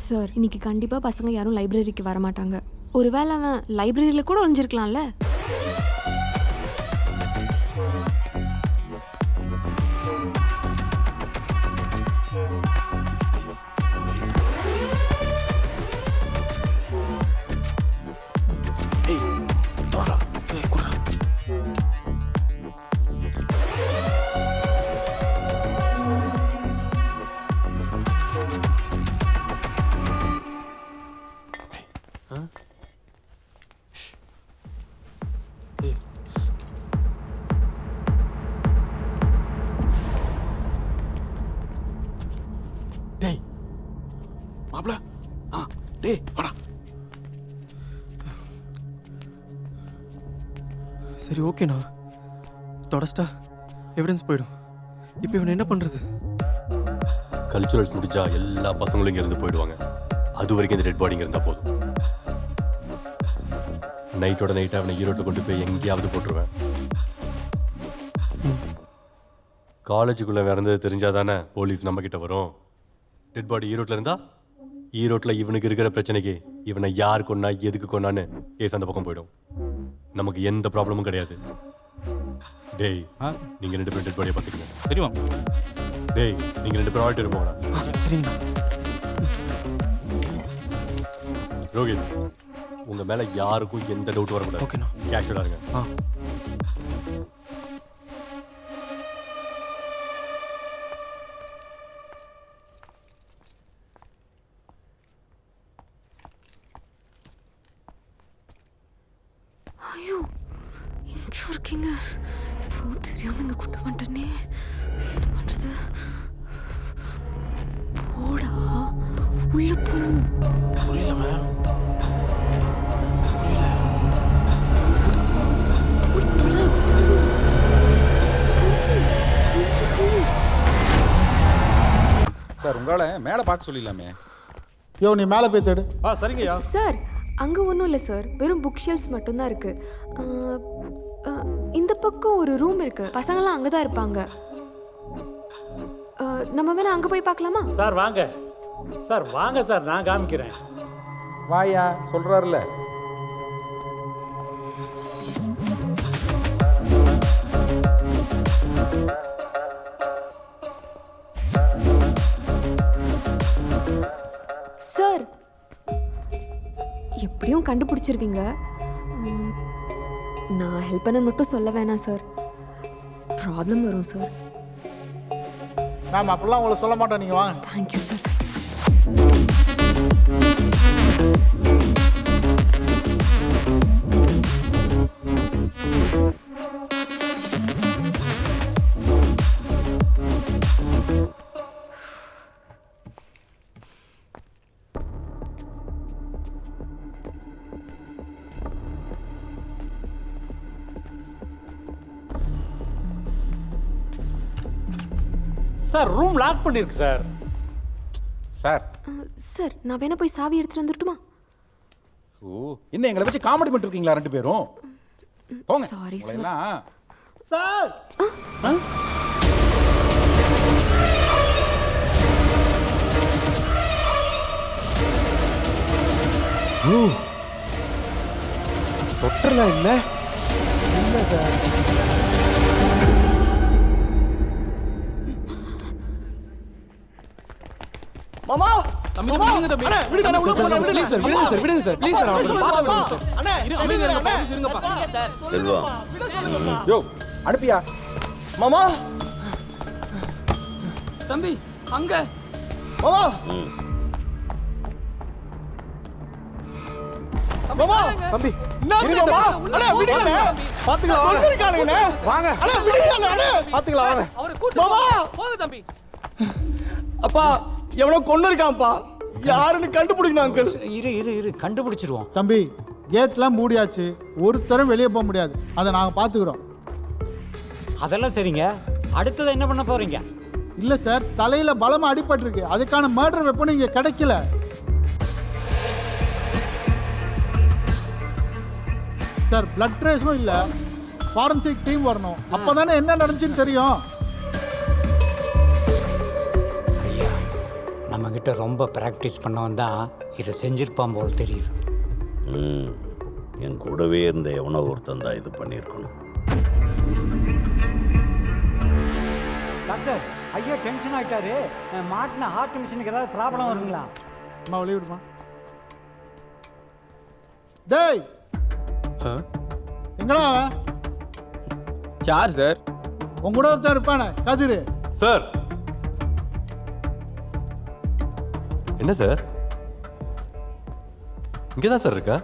Sir இன்னைக்கு கண்டிப்பா பசங்க யாரும் லைப்ரரிக்கு வர மாட்டாங்க. ஒருவேளை அவன் லைப்ரரியில கூட ஒளிஞ்சிருக்கலாம்ல. டேய் மாப்ள, டேய் வாடா. சரி ஓகேண்ணா, தொடச்சிட்டா எவிடன்ஸ் போயிடும். இப்போ இவன் என்ன பண்ணுறது? கல்ச்சுரல்ஸ் முடிஞ்சா எல்லா பசங்களும் இங்கே இருந்து போயிடுவாங்க. அது வரைக்கும் இந்த டெட் பாடி இங்கே இருந்தால் போதும். நைட்டோட நைட்டாக அவனை ஈரோட்டில் கொண்டு போய் எங்கேயாவது போட்டுருவேன். காலேஜுக்குள்ளே நடந்தது தெரிஞ்சால் தானே போலீஸ் நம்மக்கிட்ட வரும். டெட் பாடி ஈரோட்டில் இருந்தால் ஈரோட்டில் இவனுக்கு இருக்கிற பிரச்சனைக்கு இவனை யார் கொண்டா எதுக்கு கொண்டான்னு கேஸ் அந்த பக்கம் போயிடும். நமக்கு எந்த ப்ராப்ளமும் கிடையாது. டேய் நீங்கள் 2 பேரும் டெட் பாடியை பார்த்துக்கங்க. சரிவா? டேய் நீங்கள் 2 பேரும் ஆல்ட்டு இருப்போங்கடா. சரிங்கண்ணா. ரோஹித், உங்கள் மேலே யாருக்கும் எந்த டவுட் வரக்கூடாது. ஓகேண்ணா. கேஷுவலாக இருங்க. ஐயோ, எங்கேயோ இருக்கீங்க. இப்போ தெரியாம இங்க கூட்ட மாட்டேனே. என்ன பண்றது? போடா உள்ள போ. புரியல மேம், புரியல. சார் உங்களால மேலே பார்க்க சொல்லிடலாமே. யோ நீ மேலே போய் தேடு. சரிங்கய்யா. சார் அங்கே ஒன்றும் இல்லை சார், வெறும் புக் ஷெல்ஃப்ஸ் மட்டும்தான் இருக்கு. இந்த பக்கம் ஒரு ரூம் இருக்கு, பசங்களாம் அங்கே தான் இருப்பாங்க. நம்ம வேணா அங்கே போய் பார்க்கலாமா? சார் வாங்க சார், வாங்க சார், நான் காமிக்கிறேன். வாயா சொல்கிறாருல. சார் எப்படியும் கண்டுபிடிச்சிருவீங்க. நான் ஹெல்ப் பண்ண மட்டும் சொல்ல வேணாம் சார், ப்ராப்ளம் வரும் சார். மேம் அப்படிலாம் உங்களை சொல்ல மாட்டோம், நீங்கள் வாங்க. Thank you sir. Sir room lock பண்ணிருக்கு சார். சார் சார் நான் வேணா போய் சாவி எடுத்துட்டு வந்துட்டுமா? ஓ என்ன எங்களை வச்சு காமெடி பண்ணிட்டு இருக்கீங்களா 2 பேரும்? போங்க. Sorry sir. எல்லாம் சார் தொட்டலாம் இல்லை. இல்லை சார். மாமா, தம்பி விடுங்க தம்பி. அண்ணா விடுங்க, அண்ணா உள்ள போங்க. விடுங்க சார், விடுங்க சார், விடுங்க சார். ப்ளீஸ் சார், அவங்கள பாத்து விடுங்க சார். அண்ணா இருங்க, அண்ணா இருங்கப்பா. செல்வா, யோ அனுப்பியா. மாமா, தம்பி அங்க மாமா, மாமா, தம்பி என்னாச்சு மாமா? அண்ணா விடுங்க அண்ணா. பார்த்துக்கலாம் வாங்க. இருக்கானுங்க வாங்க அண்ணா, விடுங்க அண்ணா, அண்ணா. பார்த்துக்கலாம் வாங்க. அவரை கூட்டி மாமா, போங்க தம்பி. அப்பா எவனோ கொன்னு இருக்கான்ப்பா. யாருன்னு கண்டுபிடிக்கணும் அங்கிள். இரு கண்டுபிடிச்சிருவோம். தம்பி கேட்லாம் மூடியாச்சு, ஒருத்தரும் வெளியே போக முடியாது, அதை நாங்கள் பார்த்துக்குறோம். அதெல்லாம் சரிங்க, அடுத்தது என்ன பண்ண போறீங்க? இல்லை சார், தலையில் பலமாக அடிபட்டிருக்கு, அதுக்கான மர்டர் வெப்பன் இங்கே கிடைக்கல. சார் பிளட் ட்ரேஸும் இல்லை, ஃபாரன்சிக் டீம் வரணும், அப்போ தானே என்ன நடந்துச்சுன்னு தெரியும். நம்ம நம்மக்கிட்ட ரொம்ப ப்ராக்டிஸ் பண்ணவன் தான் இதை செஞ்சிருப்பான் போல் தெரியுது. என் கூடவே இருந்த எவனோ ஒருத்தன் தான் இது பண்ணியிருக்கணும். டாக்டர், ஐயா டென்ஷன் ஆகிட்டாரு. மாட்டின ஹார்ட் மிஷினுக்கு ஏதாவது ப்ராப்ளம் வருங்களா? அம்மா வெளியே விடுமா. டேய் எங்கடா அவன்? யார் சார்? உன் கூட ஒருத்தன் இருப்பானே கதிரு. சார் என்ன சார் இங்கே தான் சார் இருக்கா?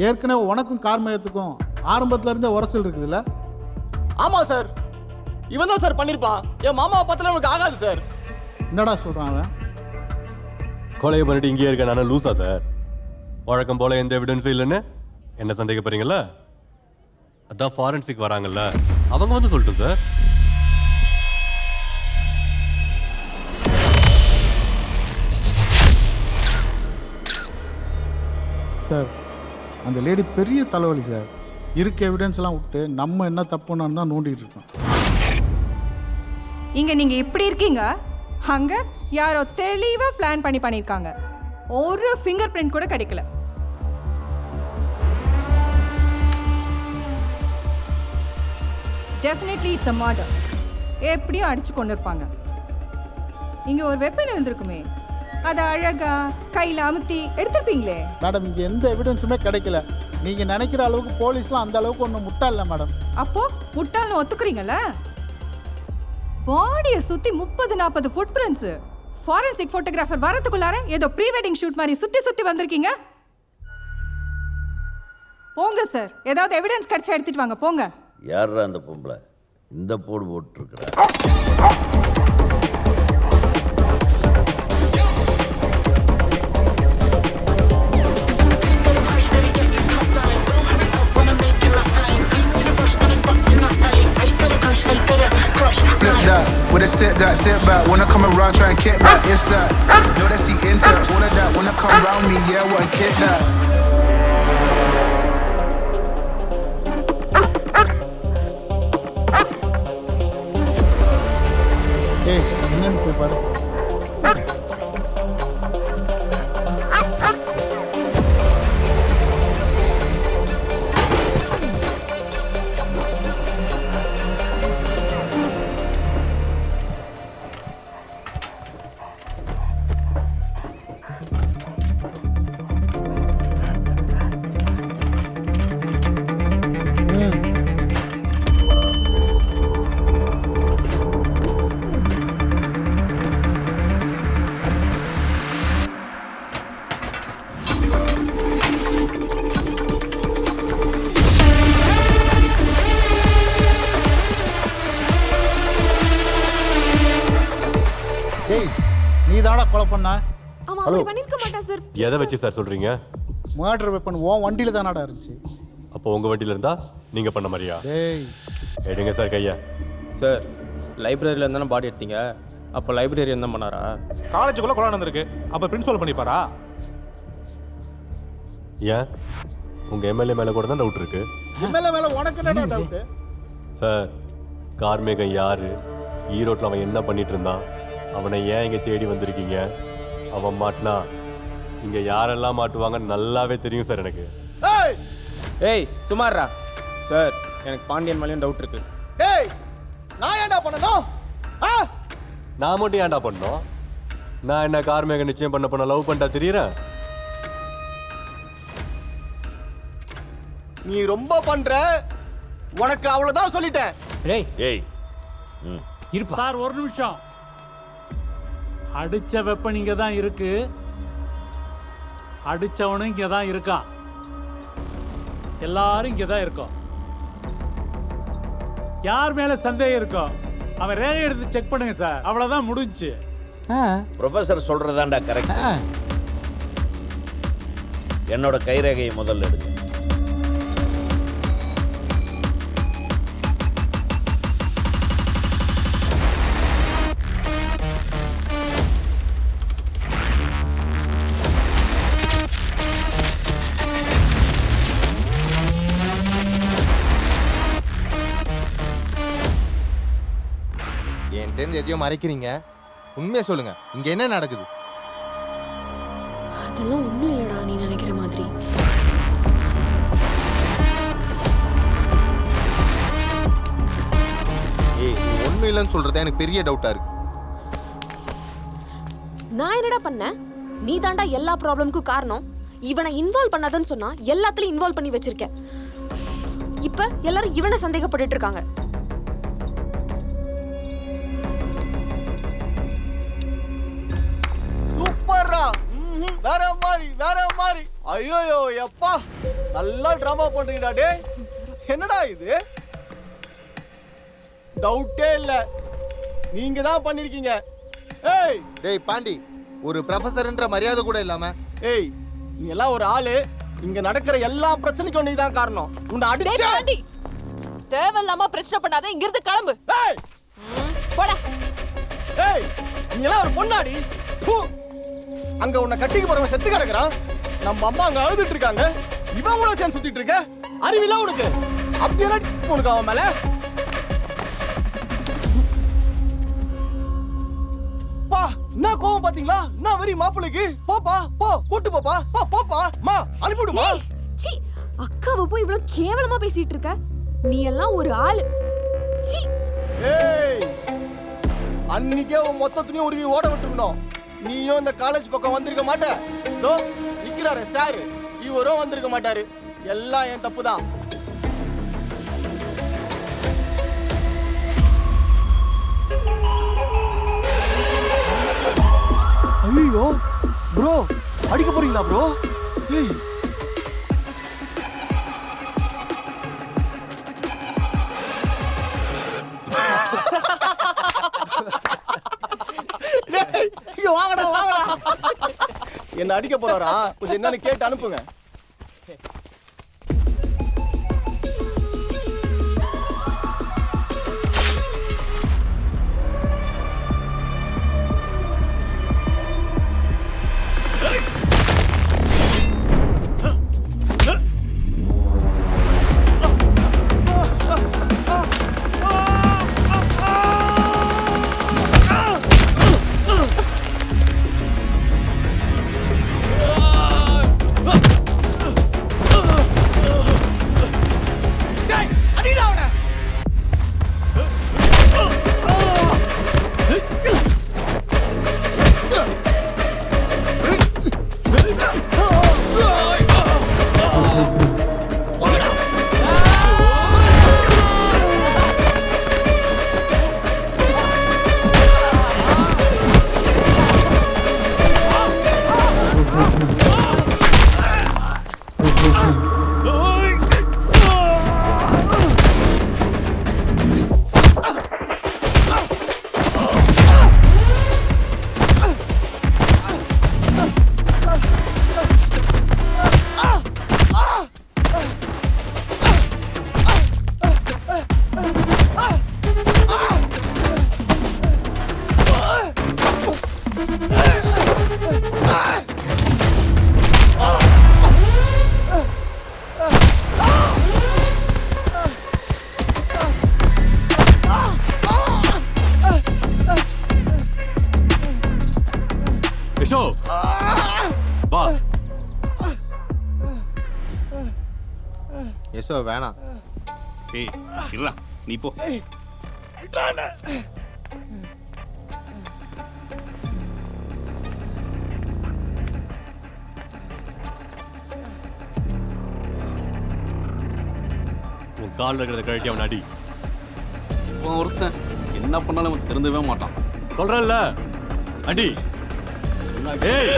ஏற்கனவே உனக்கும் கார்மேகத்துக்கும் ஆரம்பத்துல இருந்தே உரசல் இருக்குதுல்ல? ஆமா சார், இவன் தான் சார் பண்ணிருப்பான். என் மாமாவை பார்த்தல உனக்கு ஆகாது சார். என்னடா சொல்றான் அவன்? கொலையை பண்ணிட்டு இங்கேயே இருக்க நானும் லூசா சார்? வழக்கம் போல எந்த எவிடன்ஸும் இல்லைன்னு என்ன சந்தேகப்படுறீங்களா? அதான் ஃபாரன்சிக் வராங்கல்ல, அவங்க வந்து சொல்லட்டும் சார். சார் அந்த லேடி பெரிய தலைவலி சார். இருக்க எவிடன்ஸ் எல்லாம் விட்டு நம்ம என்ன தப்புன்னு தான் நோண்டிட்டு இருக்கோம். இங்க நீங்க எப்படி இருக்கீங்க, அங்க யாரோ தெளிவா பிளான் பண்ணிருக்காங்க. ஒரு ஃபிங்கர் பிரிண்ட் கூட கிடைக்கல. Definitely it's a murder. எப்படியும் அடிச்சு கொண்டு இருப்பாங்க. இங்க ஒரு வெப்பன் இருந்திருக்குமே, அதை அழகா கையில அமுத்தி எடுத்திருப்பீங்களே. மேடம் இங்கே எந்த எவிடன்ஸுமே கிடைக்கல. நீங்கள் நினைக்கிற அளவுக்கு போலீஸ்லாம் அந்த அளவுக்கு ஒன்றும் முட்டாள் இல்லை மேடம். அப்போ முட்டாள்னு ஒத்துக்கிறீங்களா? பாடியை சுத்தி 30-40 ஃபுட் பிரிண்ட்ஸ். ஃபாரன்சிக் போட்டோகிராஃபர் வரதுக்குள்ளார ஏதோ ப்ரீ வெட்டிங் ஷூட் மாதிரி சுத்தி வந்திருக்கீங்க. போங்க சார், ஏதாவது எவிடன்ஸ் கிடைச்சா எடுத்துட்டு வாங்க. போங்க. யாரா அந்த பொம்பளை இந்த போடு போட்டுருக்குறா? With a step back, wanna come around, try and kick back, it's that. Know that she into all of that, wanna come around me, yeah, wanna kick that. ஏய் என்னன்னு போய் பாரு. நீ தானடா கொலை பண்ண? அவன் அப்படி பண்ணிருக்க மாட்டான் சார். எதை வச்சு சார் சொல்றீங்க? மர்டர் வெப்பன் உன் வண்டியில தானடா இருந்துச்சு. அப்போ உங்க வண்டியில இருந்தா நீங்க பண்ண மாதிரியா? டேய் எடுங்க சார் கையா. சார் லைப்ரரியில இருந்தானே பாடி எடுத்தீங்க. அப்போ லைப்ரரி என்ன பண்ணாரா? காலேஜுக்குள்ள கொலை நடந்திருக்கு. அப்ப பிரின்சிபல் பண்ணிப்பாரா? ஏன் உங்க எம்எல்ஏ மேல கூட தான் டவுட் இருக்கு. மேல உனக்கு என்னடா டவுட்? சார் கார்மேகன் யாரு, ஈரோட்டில் அவன் என்ன பண்ணிட்டு இருந்தான், அவனை ஏன் இங்கே தேடி வந்திருக்கீங்க, அவன் மாட்டினா இங்கே யாரெல்லாம் மாட்டுவாங்கன்னு நல்லாவே தெரியும் சார் எனக்கு. ஏய் சுமாரா சார், எனக்கு பாண்டியன் மேலேயும் டவுட் இருக்கு. ஏய் நான் ஏன்டா பண்ணணும்? நான் மட்டும் ஏன்டா பண்ணோம்? நான் என்ன கார்மேகன் நிச்சயம் பண்ண லவ் பண்ணிட்டா தெரியுறேன்? நீ ரொம்ப பண்ற, உனக்கு அவ்வளவுதான் சொல்லிட்டேன். ஏய் ஏய் இருப்பா சார் ஒரு நிமிஷம். அடிச்ச வெப்பன் இங்க தான் இருக்கு, அடிச்சவனும் இங்க தான் இருக்கான், எல்லாரும் இங்க தான் இருக்கோம். யார் மேல சந்தேகம் இருக்கோ அவன் ரேகை எடுத்து செக் பண்ணுங்க சார், அவ்வளவுதான் முடிஞ்சு. ப்ரொஃபசர் சொல்றதாண்டா கரெக்ட். என்னோட கைரேகையை முதல்ல எடுங்க. என்கிட்ட எதையோ மறைக்கிறீங்க, உண்மையை சொல்லுங்க, இங்க என்ன நடக்குது? அதெல்லாம் ஒன்றும் இல்லைடா நீ நினைக்கிற மாதிரி. ஏய் ஒன்றும் இல்லைன்னு சொல்றது எனக்கு பெரிய டவுட்டா இருக்கு. நான் என்னடா பண்ணேன்? நீ தாண்டா எல்லா ப்ராப்ளமுக்கும் காரணம். இவனை இன்வால்வ் பண்ணாதன்னு சொன்னா எல்லாத்துலயும் இன்வால்வ் பண்ணி வச்சிருக்கேன். இப்ப எல்லாரும் இவனை சந்தேகப்பட்டுட்டு இருக்காங்க. சூப்பர்ரா, வேற மாதிரி. ஐயோ எப்பா, நல்லா டிராமா பண்றீங்கடா. டே என்னடா இது? டவுட்டே இல்ல, நீங்க தான் பண்ணிருக்கீங்க. ஏய் டேய் பாண்டி, ஒரு ப்ரொஃபஸர்ன்ற மரியாதை கூட இல்லாம. ஏய் நீ எல்லாம் ஒரு ஆளு, இங்க நடக்கிற எல்லா பிரச்சனைக்கும் நீ தான் காரணம். உன்னை அடிச்சே. தேவையில்லாம பிரச்சனை பண்ணாத, இங்க இருந்து கிளம்பு. ஏய் போடா. ஏய் நீ எல்லாம் ஒரு பொண்ணாடி. அங்க உன்னை கட்டிக்கு போறவன் செத்து கிடக்குறான். நம்ம அம்மா அங்க அழுதுட்டு இருக்காங்க. இவன் கூட சேர்ந்து சுத்திட்டு இருக்க. அறிவில்ல உனக்கு? அப்படியெல்லாம் உனக்கு அவன் மேல பா என்ன கோவம் பாத்தீங்களா? என்ன வெறி மாப்பிளைக்கு? போப்பா போ, கூட்டு போப்பா. போப்பா மா, அனுப்பிவிடுமா. சீ, அக்காவை போய் இவ்வளவு கேவலமா பேசிட்டு இருக்க. நீ எல்லாம் ஒரு ஆளு. சீ. ஏய் அன்னிக்கே உன் மொத்தத்துலயும் உருவி ஓட விட்டுருக்கணும். நீயும் இந்த காலேஜ் பக்கம் வந்திருக்க மாட்ட. தோ நிக்கிறாரு சார், இவரும் வந்திருக்க மாட்டாரு. எல்லாம் என் தப்பு தான். ஐயோ ப்ரோ, அடிக்க போறீங்களா ப்ரோ? ஏய் வாங்கடா என்ன அடிக்க போறாரா? கொஞ்சம் என்னன்னு கேட்டு அனுப்புங்க. வா. யசோ வேணாம். டேய் இருடா, நீ போ. உன் காலில் இருக்கிறத கழட்டி அவன் அடி. இவன் ஒருத்தன் என்ன பண்ணாலும் அவன் திருந்தவே மாட்டான். சொல்றேன்ல, அடி. ஏய்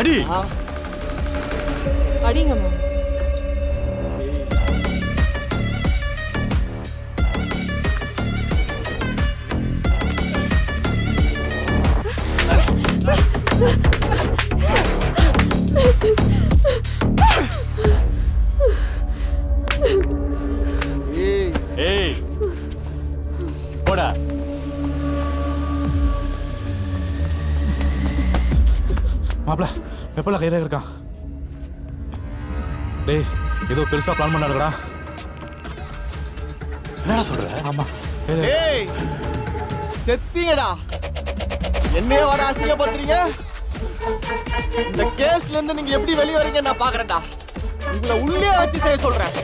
அடி. அடிங்கம்மா. ஏய் போடா. மாப்ள வெப்பல கையில இருக்கான். டேய் ஏதோ பெருசா பிளான் பண்ணாருடா. என்னடா சொல்ற? ஆமா. டேய் செத்தீங்கடா. என்னைய வட அசிங்கப்படுத்துறீங்க? இந்த கேஸ்ல இருந்து நீங்க எப்படி வெளியே வரீங்க நான் பாக்குறேன்டா. உங்களை உள்ளே வச்சு செய்ய சொல்றேன்.